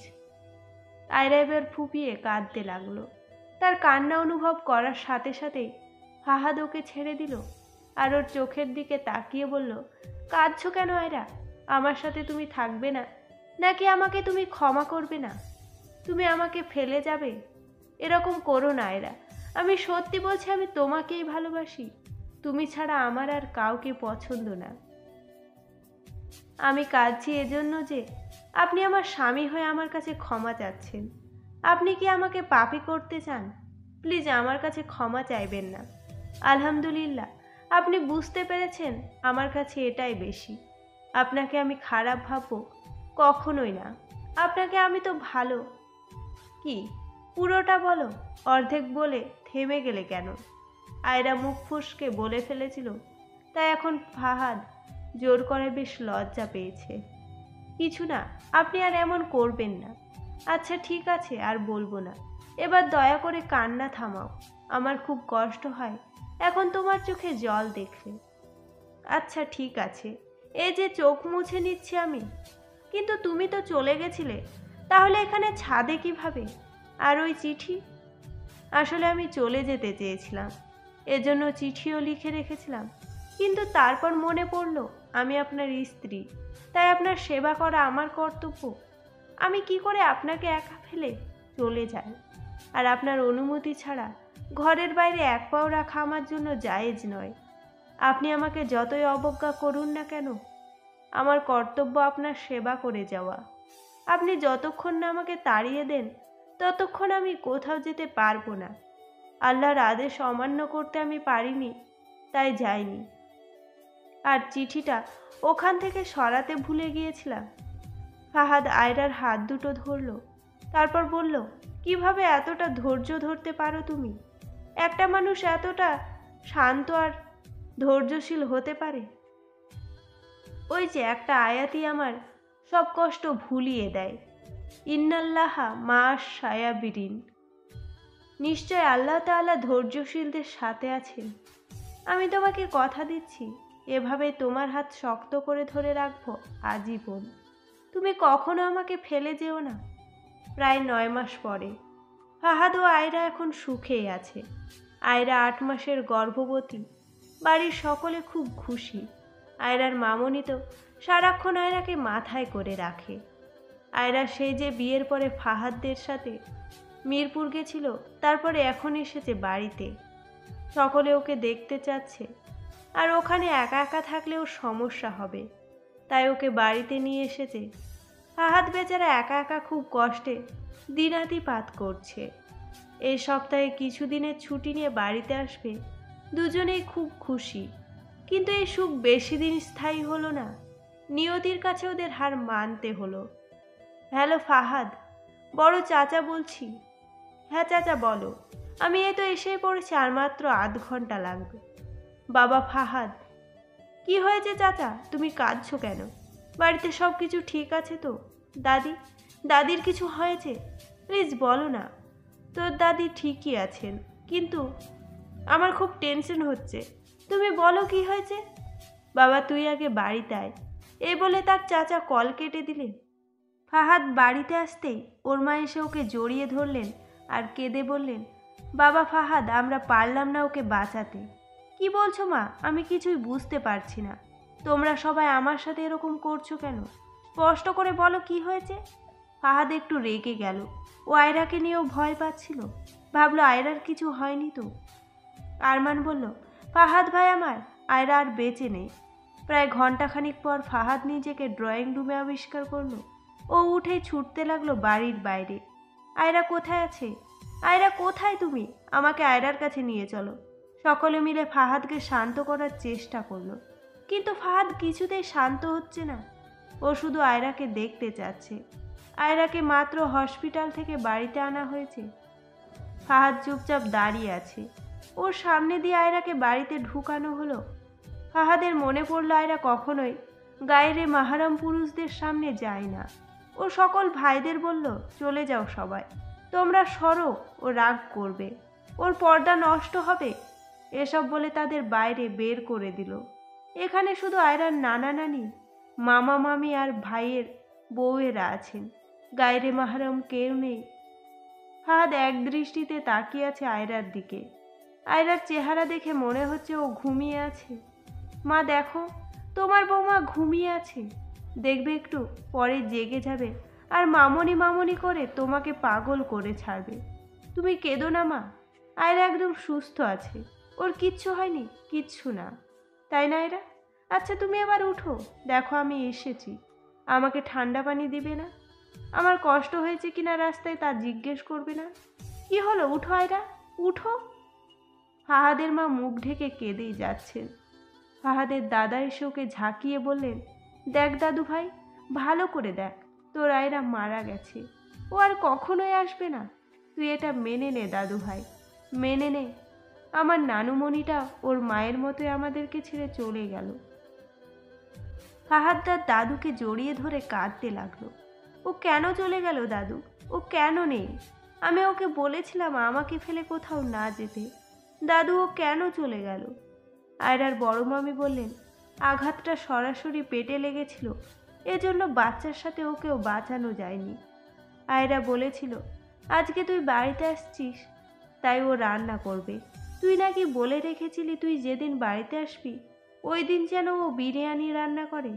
আয়রা এবার ফুপিয়ে কাঁদতে লাগলো। তার কান্না অনুভব করার সাথে সাথেই ফাহাদ ওকে ছেড়ে দিল আর ওর চোখের দিকে তাকিয়ে বলল, কাঁদছো কেন আয়রা? আমার সাথে তুমি থাকবে না, নাকি আমাকে তুমি ক্ষমা করবে না? তুমি আমাকে ফেলে যাবে? এরকম করো না আয়রা, আমি সত্যি বলছি আমি তোমাকেই ভালোবাসি, তুমি ছাড়া আমার আর কাউকে পছন্দ না। আমি কাঁদছি এজন্য যে আপনি আমার স্বামী হয়ে আমার কাছে ক্ষমা চাচ্ছেন। আপনি কি আমাকে পাপী করতে চান? প্লিজ আমার কাছে ক্ষমা চাইবেন না। আলহামদুলিল্লাহ, আপনি বুঝতে পেরেছেন, আমার কাছে এটাই বেশি। আপনাকে আমি খারাপ ভাববো কখনোই না, আপনাকে আমি তো ভালো। কি পুরোটা বলো, অর্ধেক বলে থেমে গেলে কেন? আয়রা মুখ ফুসকে বলে ফেলেছিল, তাই এখন ফাহাদ জোর করে বেশ লজ্জা পেয়েছে। কিছু না, আপনি আর এমন করবেন না। আচ্ছা ঠিক আছে, আর বলবো না। এবার দয়া করে কান্না থামাও, আমার খুব কষ্ট হয় এখন তোমার চোখে জল দেখলে। আচ্ছা ঠিক আছে, এই যে চোখ মুছে নিচ্ছি আমি। কিন্তু তুমি তো চলে গেছিলে, তাহলে এখানে ছাদে কিভাবে? আর ওই চিঠি? আসলে আমি চলে যেতে চেয়েছিলাম, এজন্য চিঠিও লিখে রেখেছিলাম, কিন্তু তারপর মনে পড়লো আমি আপনার স্ত্রী, তাই আপনার সেবা করা আমার কর্তব্য। আমি কি করে আপনাকে একা ফেলে চলে যাই? আর আপনার অনুমতি ছাড়া ঘরের বাইরে এক পাও রাখা আমার জন্য জায়েজ নয়। আপনি আমাকে যতই অবজ্ঞা করুন না কেন, আমার কর্তব্য আপনার সেবা করে যাওয়া। আপনি যতক্ষণ না আমাকে তাড়িয়ে দেন ততক্ষণ আমি কোথাও যেতে পারবো না। আল্লাহর আদেশ অমান্য করতে আমি পারিনি, তাই যাইনি। আর চিঠিটা ওখান থেকে সরাতে ভুলে গিয়েছিলাম। ফাহাদ আয়রার হাত দুটো ধরল, তারপর বলল, কিভাবে এতটা ধৈর্য ধরতে পারো তুমি? একটা মানুষ এতটা শান্ত আর ধৈর্যশীল হতে পারে? ওই যে একটা আয়াতই আমার সব কষ্ট ভুলিয়ে দেয়, ইন্নাল্লাহা মা'আস সাবিরিন। নিশ্চয় আল্লাহ তাআলা ধৈর্যশীলদের সাথে আছেন। আমি তোমাকে কথা দিচ্ছি, এভাবে তোমার হাত শক্ত করে ধরে রাখবো আজীবন। তুমি কখনো আমাকে ফেলে যেও না। প্রায় 9 মাস পরে ফাহাদ ও আয়রা এখন সুখেই আছে। আয়রা 8 মাসের গর্ভবতী। বাড়ির সকলে খুব খুশি। আয়রার মামনি তো সারাক্ষণ আয়রাকে মাথায় করে রাখে। আয়রা সেই যে বিয়ের পরে ফাহাদদের সাথে মিরপুর গেছিল, তারপরে এখন এসেছে বাড়িতে। সকলে ওকে দেখতে চাচ্ছে, আর ওখানে একা একা থাকলে ওর সমস্যা হবে, তাই ওকে বাড়িতে নিয়ে এসেছে। ফাহাদ বেচারা একা একা খুব কষ্টে দিনাতিপাত করছে। এই সপ্তাহে কিছুদিনের ছুটি নিয়ে বাড়িতে আসবে। দুজনেই খুব খুশি, কিন্তু এই সুখ বেশি দিন স্থায়ী হলো না। নিয়তির কাছে ওদের হার মানতে হলো। হ্যালো ফাহাদ, বড় চাচা বলছি। হ্যাঁ চাচা বলো, আমি এই তো এসেই পড়েছি, আর মাত্র আধ ঘন্টা লাগবে। বাবা ফাহাদ, কি হয়েছে চাচা, তুমি কাঁদছো কেন? বাড়িতে সব কিছু ঠিক আছে তো? দাদির কিছু হয়েছে? প্লিজ বলো না। তোর দাদি ঠিকই আছেন, কিন্তু আমার খুব টেনশন হচ্ছে। তুমি বলো কি হয়েছে? বাবা তুই আগে বাড়িতে আয়, এই বলে তার চাচা কল কেটে দিলেন। ফাহাদ বাড়িতে আসতেই ওর মা এসে ওকে জড়িয়ে ধরলেন আর কেঁদে বললেন, বাবা ফাহাদ, আমরা পারলাম না ওকে বাঁচাতে। কি বলছো মা? আমি কিছুই বুঝতে পারছি না। তোমরা সবাই আমার সাথে এরকম করছো কেন? স্পষ্ট করে বলো কি হয়েছে। ফাহাদ একটু রেগে গেল। ও আয়রাকে নিয়েও ভয় পাচ্ছিল। ভাবলো আয়রার কিছু হয়নি তো। আরমান বলল, ফাহাদ ভাই আমার, আয়রা আর বেঁচে নেই। প্রায় ঘন্টাখানিক পর ফাহাদ নিজেকে ড্রয়িং রুমে আবিষ্কার করলো। ও উঠেই ছুটতে লাগলো বাড়ির বাইরে। আয়রা কোথায় আছে? আয়রা কোথায় তুমি? আমাকে আয়রার কাছে নিয়ে চলো। সকলে মিলে ফাহাদকে শান্ত করার চেষ্টা করলো, কিন্তু ফাহাদ কিছুতেই শান্ত হচ্ছে না। ও শুধু আয়রাকে দেখতে চাচ্ছে। আয়রাকে মাত্র হসপিটাল থেকে বাড়িতে আনা হয়েছে। ফাহাদ চুপচাপ দাঁড়িয়ে আছে। ওর সামনে দিয়ে আয়রাকে বাড়িতে ঢুকানো হলো। ফাহাদের মনে পড়ল আয়রা কখনোই গায়েরে মাহারাম পুরুষদের সামনে যায় না। ও সকল ভাইদের বলল, চলে যাও সবাই, তোমরা সরো, ও রাগ করবে, ওর পর্দা নষ্ট হবে। এসব বলে তাদের বাইরে বের করে দিল। এখানে শুধু আয়রার নানা নানি, মামা মামি আর ভাইয়ের বউয়েরা আছেন। গায়েরে মাহারাম কেউ নেই। ফাহাদ এক দৃষ্টিতে তাকিয়ে আছে আয়রার দিকে। আয়রার চেহারা দেখে মনে হচ্ছে ও ঘুমিয়ে আছে। মা দেখো, তোমার বৌমা ঘুমিয়ে আছে। দেখবে একটু পরে জেগে যাবে আর মামনি মামনি করে তোমাকে পাগল করে ছাড়বে। তুমি কেঁদো না মা, আয়রা একদম সুস্থ আছে, ওর কিচ্ছু হয়নি, কিচ্ছু না, তাই না আয়রা? আচ্ছা তুমি এবার উঠো, দেখো আমি এসেছি। আমাকে ঠান্ডা পানি দিবে না? আমার কষ্ট হয়েছে কিনা রাস্তায় তা জিজ্ঞেস করবে না? কি হলো, উঠো আয়রা, উঠো। ফাহাদের মা মুখ ঢেকে কেঁদেই যাচ্ছেন। ফাহাদের দাদা এসে ওকে ঝাঁকিয়ে বললেন, দেখ দাদু ভাই, ভালো করে দেখ, তোর আয়রা মারা গেছে, ও আর কখনোই আসবে না। তুই এটা মেনে নে দাদু ভাই, মেনে নে। আমার নানুমণিটা ওর মায়ের মতোই আমাদেরকে ছেড়ে চলে গেল। ফাহাদ তার দাদুকে জড়িয়ে ধরে কাঁদতে লাগলো। ও কেন চলে গেল দাদু? ও কেন নেই? আমি ওকে বলেছিলাম আমাকে ফেলে কোথাও না যেতে। দাদু, ও কেন চলে গেল? আয়রার বড় মামি বললেন, আঘাতটা সরাসরি পেটে লেগেছিল, এজন্য বাচ্চার সাথে ওকেও বাঁচানো যায়নি। আয়রা বলেছিল, আজকে তুই বাড়িতে আসছিস, তাই ও রান্না করবে। তুই নাকি বলে রেখেছিলি তুই যেদিন বাড়িতে আসবি ওই দিন যেন ও বিরিয়ানি রান্না করে।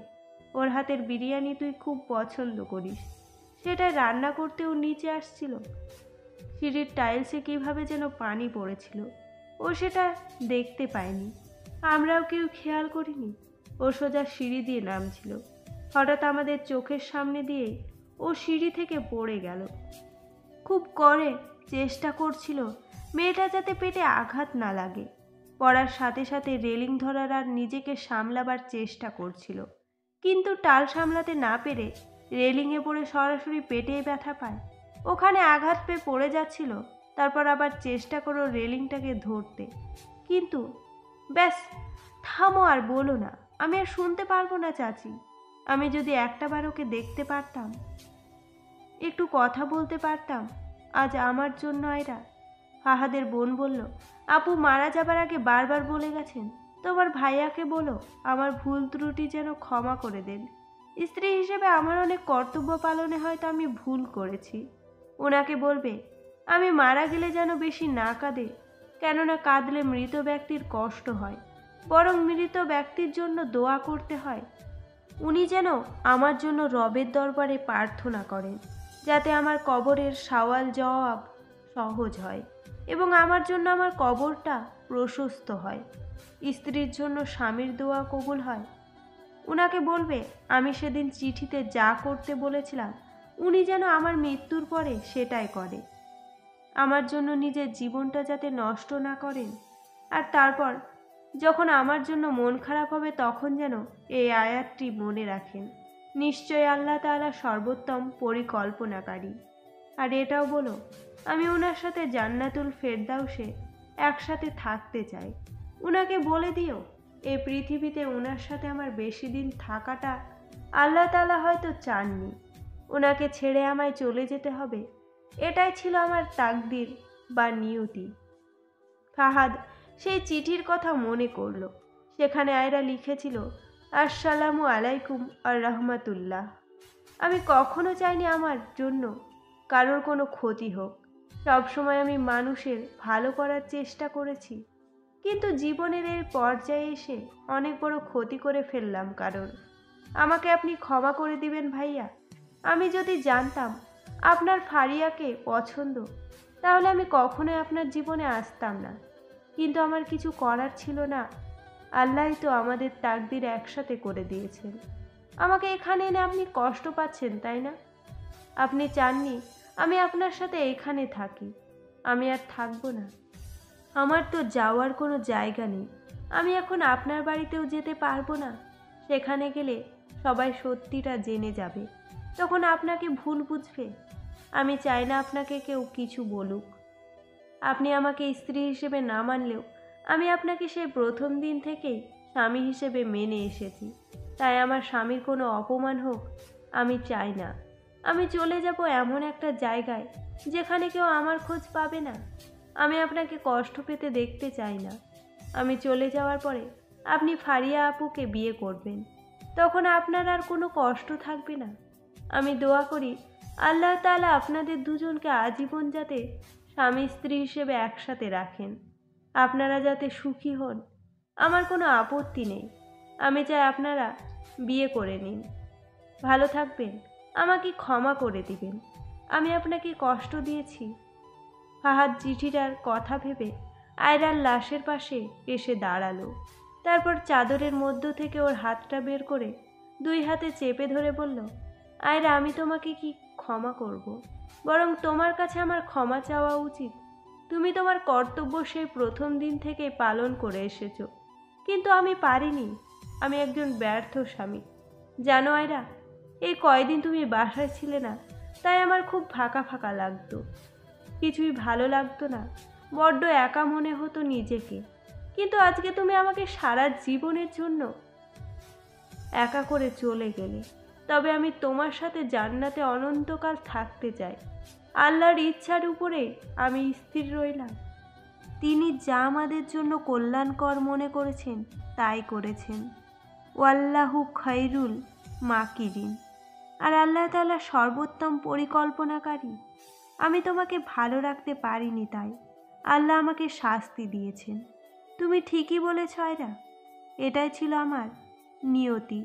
ওর হাতের বিরিয়ানি তুই খুব পছন্দ করিস। সেটাই রান্না করতে ও নিচে আসছিল। সিঁড়ির টাইলসে কিভাবে যেন পানি পড়েছিল, ও সেটা দেখতে পায়নি। আমরাও কেউ খেয়াল করিনি। ও সোজা সিঁড়ি দিয়ে নামছিল। হঠাৎ আমাদের চোখের সামনে দিয়েই ও সিঁড়ি থেকে পড়ে গেল। খুব করে চেষ্টা করছিল মেয়েটা যাতে পেটে আঘাত না লাগে। পড়ার সাথে সাথে রেলিং ধরার আর নিজেকে সামলাবার চেষ্টা করছিল, কিন্তু টাল সামলাতে না পেরে রেলিংয়ে পড়ে সরাসরি পেটেই ব্যথা পায়। ওখানে আঘাত পেয়ে পড়ে যাচ্ছিল, তারপর আবার চেষ্টা করো রেলিংটাকে ধরতে, কিন্তু ব্যাস, থামো আর বলো না, আমি আর শুনতে পারবো না চাচি। আমি যদি একটাবার ওকে দেখতে পারতাম, একটু কথা বলতে পারতাম, আজ আমার জন্য আয়রা। ফাহাদের বোন বলল, আপু মারা যাবার আগে বারবার বলে গেছেন তোমার ভাইয়াকে বলো আমার ভুল ত্রুটি যেন ক্ষমা করে দেন। স্ত্রী হিসেবে আমার অনেক কর্তব্য পালনে হয়তো আমি ভুল করেছি। ওনাকে বলবে আমি মারা গেলে যেন বেশি না কাঁদে, কেননা কাঁদলে মৃত ব্যক্তির কষ্ট হয়, বরং মৃত ব্যক্তির জন্য দোয়া করতে হয়। উনি যেন আমার জন্য রবের দরবারে প্রার্থনা করেন, যাতে আমার কবরের সওয়াল জবাব সহজ হয় এবং আমার জন্য আমার কবরটা প্রশস্ত হয়, স্ত্রীর জন্য স্বামীর দোয়া কবুল হয়। উনাকে বলবে আমি সেদিন চিঠিতে যা করতে বলেছিলাম উনি যেন আমার মৃত্যুর পরে সেটাই করে, আমার জন্য নিজের জীবনটা যাতে নষ্ট না করেন। আর তারপর যখন আমার জন্য মন খারাপ হবে তখন যেন এই আয়াতটি মনে রাখেন, নিশ্চয় আল্লাহ তাআলা সর্বোত্তম পরিকল্পনাকারী। আর এটাও বলো আমি ওনার সাথে জান্নাতুল ফেরদাউসে একসাথে থাকতে চাই। উনাকে বলে দিও এই পৃথিবীতে ওনার সাথে আমার বেশি দিন থাকাটা আল্লাহ তাআলা হয়তো চাননি। ওনাকে ছেড়ে আমায় চলে যেতে হবে, এটাই ছিল আমার তাকদির বা নিয়তি। ফাহাদ সেই চিঠির কথা মনে করল। সেখানে আয়রা লিখেছিল, আসসালামু আলাইকুম আর রহমাতুল্লাহ। আমি কখনো চাইনি আমার জন্য কারোর কোনো ক্ষতি হোক। সবসময় আমি মানুষের ভালো করার চেষ্টা করেছি, কিন্তু জীবনের এই পর্যায়ে এসে অনেক বড় ক্ষতি করে ফেললাম কারোর। আমাকে আপনি ক্ষমা করে দিবেন ভাইয়া। আমি যদি জানতাম আপনার ফারিয়াকে পছন্দ, তাহলে আমি কখনোই আপনার জীবনে আসতাম না, কিন্তু আমার কিছু করার ছিল না। আল্লাহই তো আমাদের তাকদির একসাথে করে দিয়েছেন। আমাকে এখানে এনে আপনি কষ্ট পাচ্ছেন, তাই না? আপনি চাননি আমি আপনার সাথে এখানে থাকি। আমি আর থাকবো না। আমার তো যাওয়ার কোনো জায়গা নেই। আমি এখন আপনার বাড়িতেও যেতে পারবো না। সেখানে গেলে সবাই সত্যিটা জেনে যাবে, তখন আপনাকে ভুল বুঝবে। আমি চাই না আপনাকে কেউ কিছু বলুক। আপনি আমাকে স্ত্রী হিসেবে না মানলেও আমি আপনাকে সেই প্রথম দিন থেকেই স্বামী হিসেবে মেনে এসেছি। তাই আমার স্বামীর কোনো অপমান হোক আমি চাই না। আমি চলে যাব এমন একটা জায়গায় যেখানে কেউ আমার খোঁজ পাবে না। আমি আপনাকে কষ্ট পেতে দেখতে চাই না। আমি চলে যাওয়ার পরে আপনি ফারিয়া আপুকে বিয়ে করবেন, তখন আপনার আর কোনো কষ্ট থাকবে না। আমি দোয়া করি আল্লাহ তাআলা আপনাদের দুজনকে আজীবন যাতে স্বামী স্ত্রী হিসেবে একসাথে রাখেন। আপনারা যাতে সুখী হন, আমার কোনো আপত্তি নেই। আমি চাই আপনারা বিয়ে করে নিন। ভালো থাকবেন। আমাকে ক্ষমা করে দিবেন, আমি আপনাকে কষ্ট দিয়েছি। ফাহাদ চিঠিটার কথা ভেবে আয়রার লাশের পাশে এসে দাঁড়ালো। তারপর চাদরের মধ্য থেকে ওর হাতটা বের করে দুই হাতে চেপে ধরে বলল, আয়রা, আমি তোমাকে কি ক্ষমা করব? বরং তোমার কাছে আমার ক্ষমা চাওয়া উচিত। তুমি তোমার কর্তব্য সেই প্রথম দিন থেকে পালন করে এসেছো, কিন্তু আমি পারিনি। আমি একজন ব্যর্থ স্বামী। জানো আয়রা, এই কয়দিন তুমি বাসায় ছিলে না, তাই আমার খুব ফাঁকা ফাঁকা লাগতো। কিছুই ভালো লাগতো না, বড্ড একা মনে হতো নিজেকে। কিন্তু আজকে তুমি আমাকে সারা জীবনের জন্য একা করে চলে গেলে। তবে আমি তোমার সাথে জান্নাতে অনন্তকাল থাকতে চাই। আল্লাহর ইচ্ছার উপরে আমি স্থির রইলাম। তিনি যা আমাদের জন্য কল্যাণকর মনে করেছেন তাই করেছেন। ওয়াল্লাহু খায়রুল মাকিরিন। আর আল্লাহ তাআলা সর্বোত্তম পরিকল্পনাকারী। আমি তোমাকে ভালো রাখতে পারিনি, তাই আল্লাহ আমাকে শাস্তি দিয়েছেন। তুমি ঠিকই বলেছ আয়রা, এটাই ছিল আমার নিয়তি।